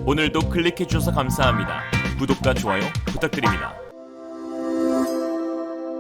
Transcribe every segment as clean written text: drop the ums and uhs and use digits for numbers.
오늘도 클릭해주셔서 감사합니다. 구독과 좋아요 부탁드립니다.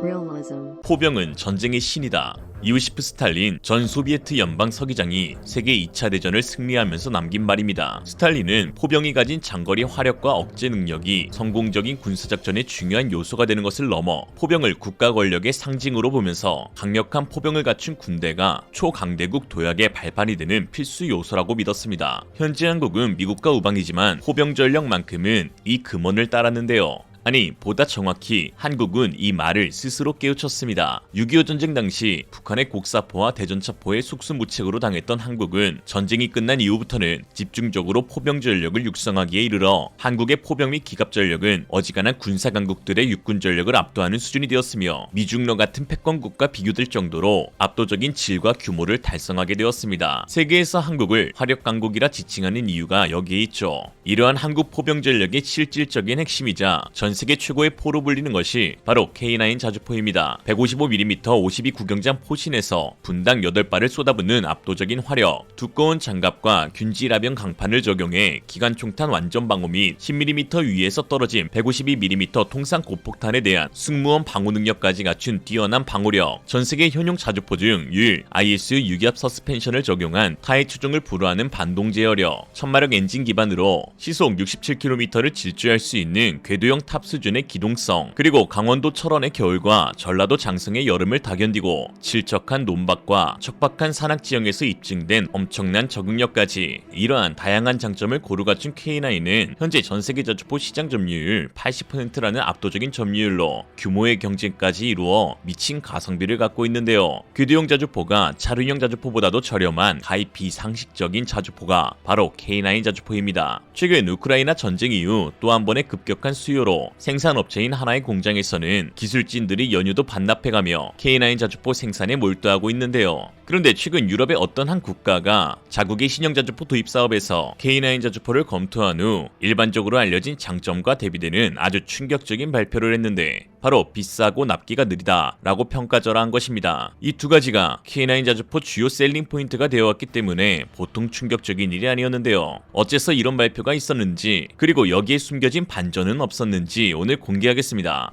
Realism. 포병은 전쟁의 신이다. 이오시프 스탈린 전 소비에트 연방 서기장이 세계 2차 대전을 승리하면서 남긴 말입니다. 스탈린은 포병이 가진 장거리 화력과 억제 능력이 성공적인 군사작전의 중요한 요소가 되는 것을 넘어 포병을 국가 권력의 상징으로 보면서 강력한 포병을 갖춘 군대가 초강대국 도약의 발판이 되는 필수 요소라고 믿었습니다. 현재 한국은 미국과 우방이지만 포병 전력만큼은 이 금원을 따랐는데요. 아니, 보다 정확히 한국은 이 말을 스스로 깨우쳤습니다. 6.25 전쟁 당시 북한의 곡사포와 대전차포의 속수무책으로 당했던 한국은 전쟁이 끝난 이후부터는 집중적으로 포병 전력을 육성하기에 이르러 한국의 포병 및 기갑 전력은 어지간한 군사 강국들의 육군 전력을 압도하는 수준이 되었으며 미중러 같은 패권국과 비교될 정도로 압도적인 질과 규모를 달성하게 되었습니다. 세계에서 한국을 화력 강국이라 지칭하는 이유가 여기에 있죠. 이러한 한국 포병 전력의 실질적인 핵심이자 전 세계 최고의 포로 불리는 것이 바로 K9 자주포입니다. 155mm 52 구경장 포신에서 분당 8발을 쏟아붓는 압도적인 화력, 두꺼운 장갑과 균질하병 강판을 적용해 기관총탄 완전 방어 및 10mm 위에서 떨어진 152mm 통상 고폭탄에 대한 승무원 방어 능력까지 갖춘 뛰어난 방어력, 전세계 현용 자주포 중 유일 ISU 유기압 서스펜션을 적용한 타의 추종을 불허하는 반동 제어력, 천마력 엔진 기반으로 시속 67km를 질주할 수 있는 궤도형 탑 수준의 기동성, 그리고 강원도 철원의 겨울과 전라도 장성의 여름을 다 견디고 질척한 논밭과 척박한 산악 지형에서 입증된 엄청난 적응력까지, 이러한 다양한 장점을 고루 갖춘 K9은 현재 전세계 자주포 시장 점유율 80%라는 압도적인 점유율로 규모의 경쟁까지 이루어 미친 가성비를 갖고 있는데요. 궤도형 자주포가 차륜형 자주포보다도 저렴한 가히 비상식적인 자주포가 바로 K9 자주포입니다. 최근 우크라이나 전쟁 이후 또 한 번의 급격한 수요로 생산업체인 하나의 공장에서는 기술진들이 연휴도 반납해가며 K9 자주포 생산에 몰두하고 있는데요. 그런데 최근 유럽의 어떤 한 국가가 자국의 신형 자주포 도입 사업에서 K9 자주포를 검토한 후 일반적으로 알려진 장점과 대비되는 아주 충격적인 발표를 했는데, 바로 비싸고 납기가 느리다 라고 평가절하한 것입니다. 이 두 가지가 K9 자주포 주요 셀링 포인트가 되어왔기 때문에 보통 충격적인 일이 아니었는데요. 어째서 이런 발표가 있었는지, 그리고 여기에 숨겨진 반전은 없었는지 오늘 공개하겠습니다.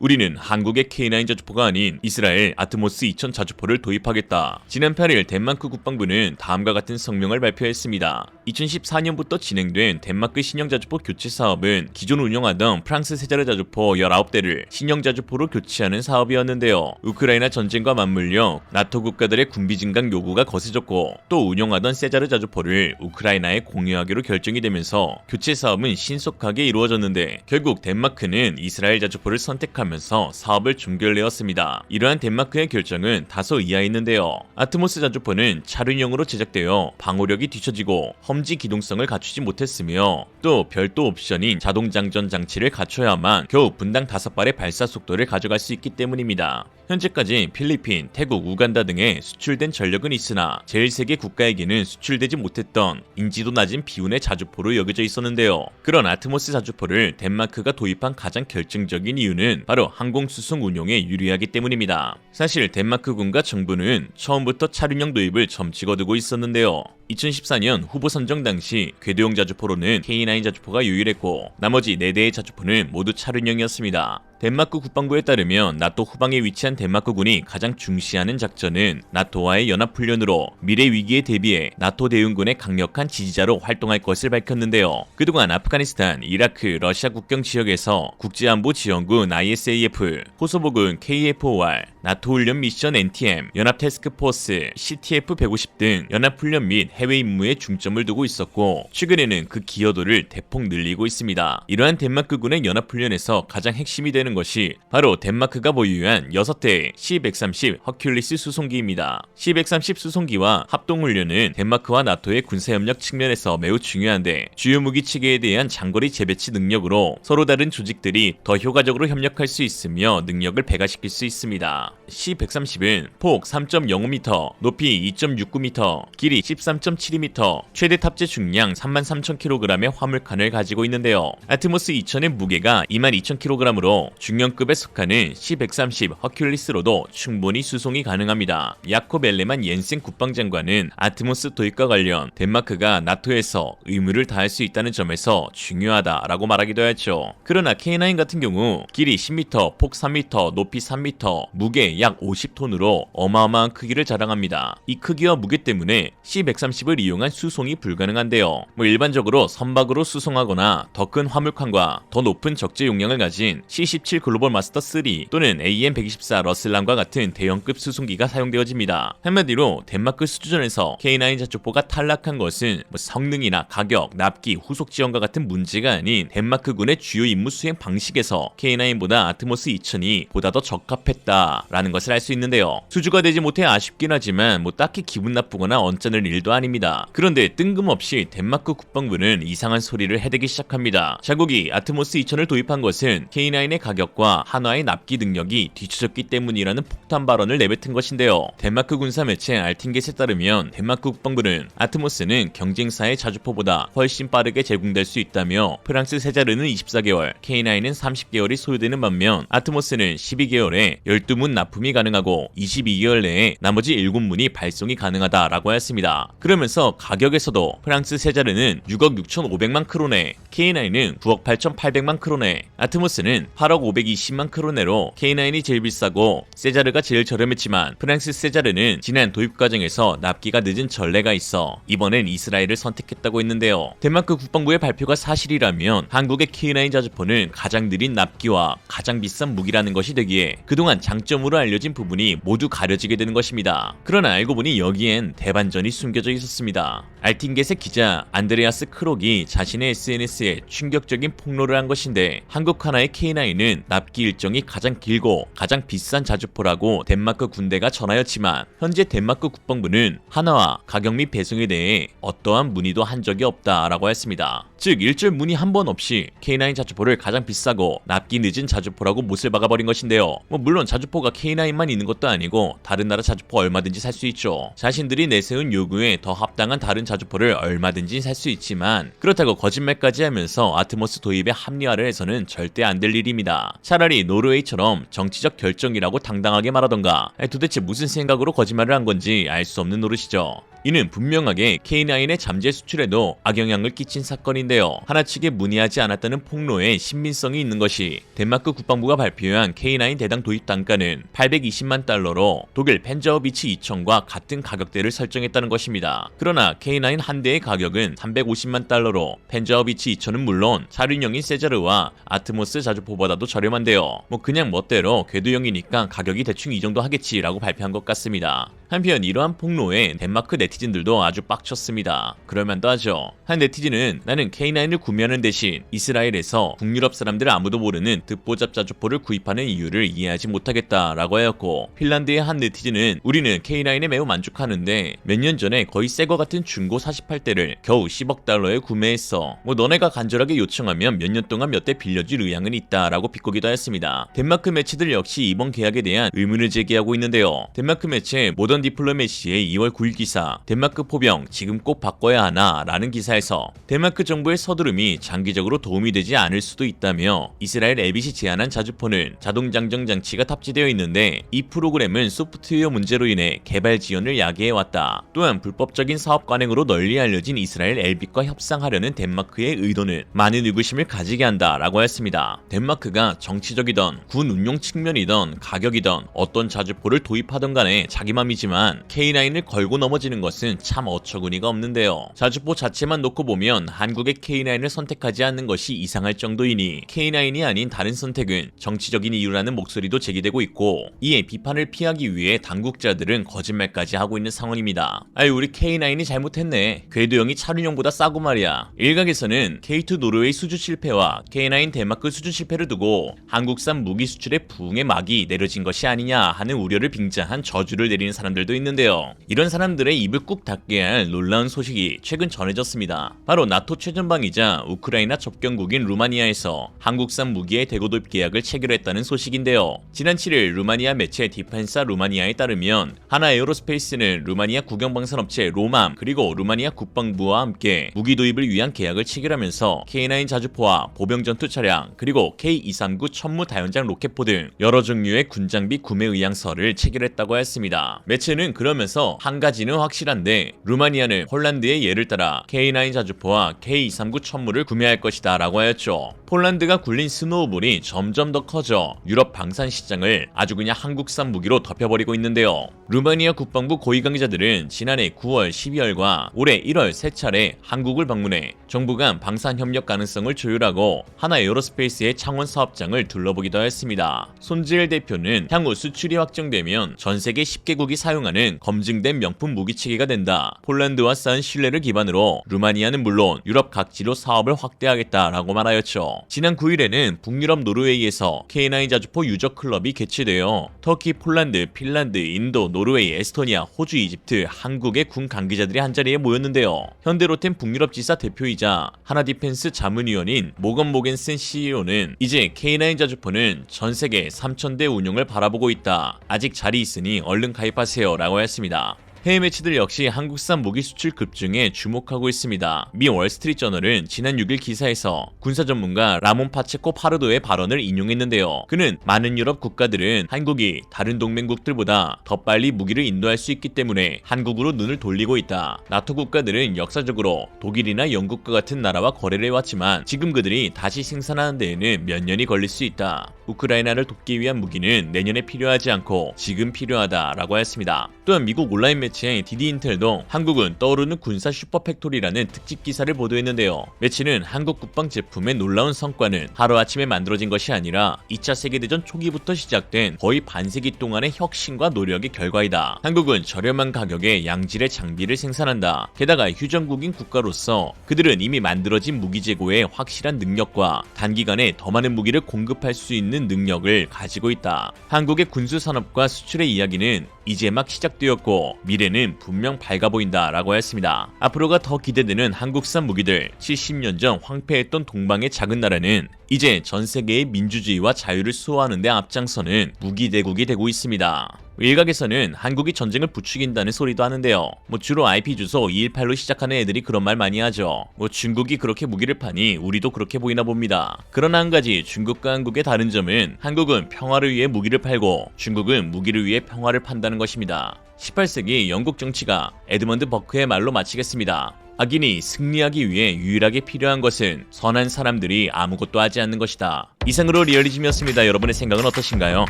우리는 한국의 K9 자주포가 아닌 이스라엘 아트모스 2000 자주포를 도입하겠다. 지난 8일 덴마크 국방부는 다음과 같은 성명을 발표했습니다. 2014년부터 진행된 덴마크 신형 자주포 교체 사업은 기존 운영하던 프랑스 세자르 자주포 19대를 신형 자주포로 교체하는 사업이었는데요. 우크라이나 전쟁과 맞물려 나토 국가들의 군비 증강 요구가 거세졌고, 또 운영하던 세자르 자주포를 우크라이나에 공유하기로 결정이 되면서 교체 사업은 신속하게 이루어졌는데, 결국 덴마크는 이스라엘 자주포를 선택하면서 사업을 종결내었습니다. 이러한 덴마크의 결정은 다소 의아했는데요. 아트모스 자주포는 차륜형으로 제작되어 방어력이 뒤처지고 험지 기동성을 갖추지 못했으며, 또 별도 옵션인 자동장전 장치를 갖춰야만 겨우 분당 5발의 발사 속도를 가져갈 수 있기 때문입니다. 현재까지 필리핀, 태국, 우간다 등에 수출된 전력은 있으나 제1세계 국가에게는 수출되지 못했던 인지도 낮은 비운의 자주포로 여겨져 있었는데요. 그런 아트모스 자주포를 덴마크가 도입한 가장 결정적인 이유는 바로 항공수송 운용에 유리하기 때문입니다. 사실 덴마크군과 정부는 처음부터 차륜형 도입을 점치거두고 있었는데요. 2014년 후보 선정 당시 궤도형 자주포로는 K9 자주포가 유일했고, 나머지 4대의 자주포는 모두 차륜형이었습니다. 덴마크 국방부에 따르면 나토 후방에 위치한 덴마크군이 가장 중시하는 작전은 나토와의 연합훈련으로 미래 위기에 대비해 나토 대응군의 강력한 지지자로 활동할 것을 밝혔는데요. 그동안 아프가니스탄, 이라크, 러시아 국경 지역에서 국제안보지원군 ISAF, 코소보군 KFOR, 나토 훈련 미션 NTM, 연합태스크포스, CTF-150 등 연합훈련 및 해외 임무에 중점을 두고 있었고, 최근에는 그 기여도를 대폭 늘리고 있습니다. 이러한 덴마크군의 연합훈련에서 가장 핵심이 되는 것이 바로 덴마크가 보유한 6대의 C-130 허큘리스 수송기입니다. C-130 수송기와 합동훈련은 덴마크와 나토의 군사협력 측면에서 매우 중요한데, 주요 무기 체계에 대한 장거리 재배치 능력으로 서로 다른 조직들이 더 효과적으로 협력할 수 있으며 능력을 배가시킬 수 있습니다. C-130은 폭 3.05m, 높이 2.69m, 길이 13 3.72m, 최대 탑재 중량 33,000kg의 화물칸을 가지고 있는데요. 아트모스 2000의 무게가 22,000kg으로 중형급에 속하는 C-130 허큘리스로도 충분히 수송이 가능합니다. 야콥 엘레만 옌센 국방장관은 아트모스 도입과 관련 덴마크가 나토에서 의무를 다할 수 있다는 점에서 중요하다라고 말하기도 했죠. 그러나 K9 같은 경우 길이 10m, 폭 3m, 높이 3m, 무게 약 50톤으로 어마어마한 크기를 자랑합니다. 이 크기와 무게 때문에 C-130을 이용한 수송이 불가능한데요. 일반적으로 선박으로 수송하거나 더 큰 화물칸과 더 높은 적재 용량을 가진 C-17 글로벌 마스터 3 또는 AN-124 러슬람과 같은 대형급 수송기가 사용되어집니다. 한마디로 덴마크 수주전에서 K9 자주포가 탈락한 것은 성능이나 가격, 납기, 후속 지원과 같은 문제가 아닌 덴마크군의 주요 임무 수행 방식에서 K9보다 아트모스 2000이 보다 더 적합했다라는 것을 알 수 있는데요. 수주가 되지 못해 아쉽긴 하지만 딱히 기분 나쁘거나 언짢을 일도 아닙니다. 그런데 뜬금없이 덴마크 국방부는 이상한 소리를 해대기 시작합니다. 자국이 아트모스 2000을 도입한 것은 K9의 가격과 한화의 납기 능력이 뒤처졌기 때문이라는 폭탄 발언을 내뱉은 것인데요. 덴마크 군사 매체 알팅겟에 따르면 덴마크 국방부는 아트모스는 경쟁사의 자주포보다 훨씬 빠르게 제공될 수 있다며 프랑스 세자르는 24개월, K9은 30개월이 소요되는 반면 아트모스는 12개월에 12문 납품이 가능하고 22개월 내에 나머지 7문이 발송이 가능하다라고 했습니다. 그러면서 가격에서도 프랑스 세자르는 6억 6,500만 크로네, K9은 9억 8,800만 크로네, 아트모스는 8억 520만 크로네로 K9이 제일 비싸고 세자르가 제일 저렴했지만 프랑스 세자르는 지난 도입 과정에서 납기가 늦은 전례가 있어 이번엔 이스라엘을 선택했다고 했는데요. 덴마크 국방부의 발표가 사실이라면 한국의 K9 자주포는 가장 느린 납기와 가장 비싼 무기라는 것이 되기에 그동안 장점으로 알려진 부분이 모두 가려지게 되는 것입니다. 그러나 알고 보니 여기엔 대반전이 숨겨져 있었습니다. 알팅겟의 기자 안드레아스 크록이 자신의 SNS에 충격적인 폭로를 한 것인데 한국 하나의 K9은 납기 일정이 가장 길고 가장 비싼 자주포라고 덴마크 군대가 전하였지만 현재 덴마크 국방부는 하나와 가격 및 배송에 대해 어떠한 문의도 한 적이 없다라고 했습니다. 즉 일절 문의 한 번 없이 K9 자주포를 가장 비싸고 납기 늦은 자주포라고 못을 박아버린 것인데요. 물론 자주포가 K9만 있는 것도 아니고 다른 나라 자주포 얼마든지 살 수 있죠. 자신들이 내세운 요구에 더 합당한 다른 자주포를 얼마든지 살 수 있지만 그렇다고 거짓말까지 하면서 아트모스 도입에 합리화를 해서는 절대 안 될 일입니다. 차라리 노르웨이처럼 정치적 결정이라고 당당하게 말하던가 도대체 무슨 생각으로 거짓말을 한 건지 알 수 없는 노릇이죠. 이는 분명하게 K9의 잠재 수출에도 악영향을 끼친 사건인데요. 하나측에 문의하지 않았다는 폭로에 신빙성이 있는 것이 덴마크 국방부가 발표한 K9 대당 도입 단가는 820만 달러로 독일 펜저어비치 2000과 같은 가격대를 설정했다는 것입니다. 그러나 K9 한 대의 가격은 350만 달러로 펜저어비치 2000은 물론 차륜형인 세자르와 아트모스 자주포보다도 저렴한데요. 그냥 멋대로 궤도형이니까 가격이 대충 이 정도 하겠지라고 발표한 것 같습니다. 한편 이러한 폭로에 덴마크 네티즌들도 아주 빡쳤습니다. 그럴만도 하죠. 한 네티즌은 나는 K9을 구매하는 대신 이스라엘에서 북유럽 사람들 아무도 모르는 듣보잡 자주포를 구입하는 이유를 이해하지 못하겠다라고 하였고 핀란드의 한 네티즌은 우리는 K9에 매우 만족하는데 몇 년 전에 거의 새거 같은 중고 48대를 겨우 10억 달러에 구매했어. 너네가 간절하게 요청하면 몇 년 동안 몇 대 빌려줄 의향은 있다라고 비꼬기도 했습니다. 덴마크 매체들 역시 이번 계약에 대한 의문을 제기하고 있는데요. 덴마크 매체 모던 디플로메시의 2월 9일 기사 덴마크 포병 지금 꼭 바꿔야 하나 라는 기사에서 덴마크 정부의 서두름이 장기적으로 도움이 되지 않을 수도 있다며 이스라엘 에빗이 제안한 자주포는 자동 장정 장치가 탑재되어 있는데 이 프로그램은 소프트웨어 문제로 인해 개발 지연을 야기해왔다. 또한 불법적인 사업 관행으로 널리 알려진 이스라엘 엘빗과 협상하려는 덴마크의 의도는 많은 의구심을 가지게 한다라고 했습니다. 덴마크가 정치적이던 군 운용 측면이던 가격이던 어떤 자주포를 도입하던 간에 자기 맘이지만 K9을 걸고 넘어지는 것은 참 어처구니가 없는데요. 자주포 자체만 놓고 보면 한국의 K9을 선택하지 않는 것이 이상할 정도이니 K9이 아닌 다른 선택은 정치적인 이유라는 목소리도 제기되고 있고 이에 비판을 피하기 위해 당국자들은 거짓말까지 하고 있는 상황입니다. 우리 K9이 잘못했네. 궤도형이 차륜형보다 싸고 말이야. 일각에서는 K2 노르웨이 수주 실패와 K9 덴마크 수주 실패를 두고 한국산 무기 수출에 부흥의 막이 내려진 것이 아니냐 하는 우려를 빙자한 저주를 내리는 사람들도 있는데요. 이런 사람들의 입을 입을 꾹 닫게 할 놀라운 소식이 최근 전해졌습니다. 바로 나토 최전방이자 우크라이나 접경국인 루마니아에서 한국산 무기의 대거도입 계약을 체결했다는 소식인데요. 지난 7일 루마니아 매체 디펜사 루마니아에 따르면 하나 에어로스페이스는 루마니아 국영방산업체 로맘 그리고 루마니아 국방부와 함께 무기 도입을 위한 계약을 체결하면서 K9 자주포와 보병 전투 차량 그리고 K239 천무 다연장 로켓포 등 여러 종류의 군장비 구매 의향서를 체결했다고 했습니다. 매체는 그러면서 한 가지는 확실한데 루마니아는 폴란드의 예를 따라 K9 자주포와 K239 천무를 구매할 것이다 라고 하였죠. 폴란드가 굴린 스노우볼이 점점 더 커져 유럽 방산 시장을 아주 그냥 한국산 무기로 덮여버리고 있는데요. 루마니아 국방부 고위 관계자들은 지난해 9월, 12월과 올해 1월 세 차례 한국을 방문해 정부 간 방산 협력 가능성을 조율하고 하나 에어로스페이스의 창원 사업장을 둘러보기도 했습니다. 손지일 대표는 향후 수출이 확정되면 전 세계 10개국이 사용하는 검증된 명품 무기 체계가 된다. 폴란드와 쌓은 신뢰를 기반으로 루마니아는 물론 유럽 각지로 사업을 확대하겠다라고 말하였죠. 지난 9일에는 북유럽 노르웨이에서 K9 자주포 유저 클럽이 개최되어 터키, 폴란드, 핀란드, 인도, 노르웨이, 에스토니아, 호주, 이집트, 한국의 군 관계자들이 한자리에 모였는데요. 현대로템 북유럽 지사 대표이자 하나디펜스 자문위원인 모건 모겐슨 CEO는 이제 K9 자주포는 전 세계 3,000대 운용을 바라보고 있다. 아직 자리 있으니 얼른 가입하세요 라고 했습니다. 해외 매체들 역시 한국산 무기 수출 급증에 주목하고 있습니다. 미 월스트리트저널은 지난 6일 기사에서 군사 전문가 라몬 파체코 파르도의 발언을 인용했는데요. 그는 많은 유럽 국가들은 한국이 다른 동맹국들보다 더 빨리 무기를 인도할 수 있기 때문에 한국으로 눈을 돌리고 있다. 나토 국가들은 역사적으로 독일이나 영국과 같은 나라와 거래를 해왔지만 지금 그들이 다시 생산하는 데에는 몇 년이 걸릴 수 있다. 우크라이나를 돕기 위한 무기는 내년에 필요하지 않고 지금 필요하다라고 했습니다. 또한 미국 온라인 매체 DD인텔도 한국은 떠오르는 군사 슈퍼팩토리라는 특집 기사를 보도했는데요. 매체는 한국 국방 제품의 놀라운 성과는 하루아침에 만들어진 것이 아니라 2차 세계대전 초기부터 시작된 거의 반세기 동안의 혁신과 노력의 결과이다. 한국은 저렴한 가격에 양질의 장비를 생산한다. 게다가 휴전국인 국가로서 그들은 이미 만들어진 무기 재고에 확실한 능력과 단기간에 더 많은 무기를 공급할 수 있는 능력을 가지고 있다. 한국의 군수산업과 수출의 이야기는 이제 막 시작되었고 미래는 분명 밝아 보인다 라고 했습니다. 앞으로가 더 기대되는 한국산 무기들. 70년 전 황폐했던 동방의 작은 나라는 이제 전 세계의 민주주의와 자유를 수호하는 데 앞장서는 무기 대국이 되고 있습니다. 일각에서는 한국이 전쟁을 부추긴다는 소리도 하는데요. 주로 IP 주소 218로 시작하는 애들이 그런 말 많이 하죠. 중국이 그렇게 무기를 파니 우리도 그렇게 보이나 봅니다. 그러나 한 가지 중국과 한국의 다른 점은 한국은 평화를 위해 무기를 팔고 중국은 무기를 위해 평화를 판다는 것입니다. 18세기 영국 정치가 에드먼드 버크의 말로 마치겠습니다. 악인이 승리하기 위해 유일하게 필요한 것은 선한 사람들이 아무것도 하지 않는 것이다. 이상으로 리얼리즘이었습니다. 여러분의 생각은 어떠신가요?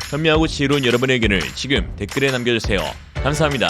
현명하고 지혜로운 여러분의 의견을 지금 댓글에 남겨주세요. 감사합니다.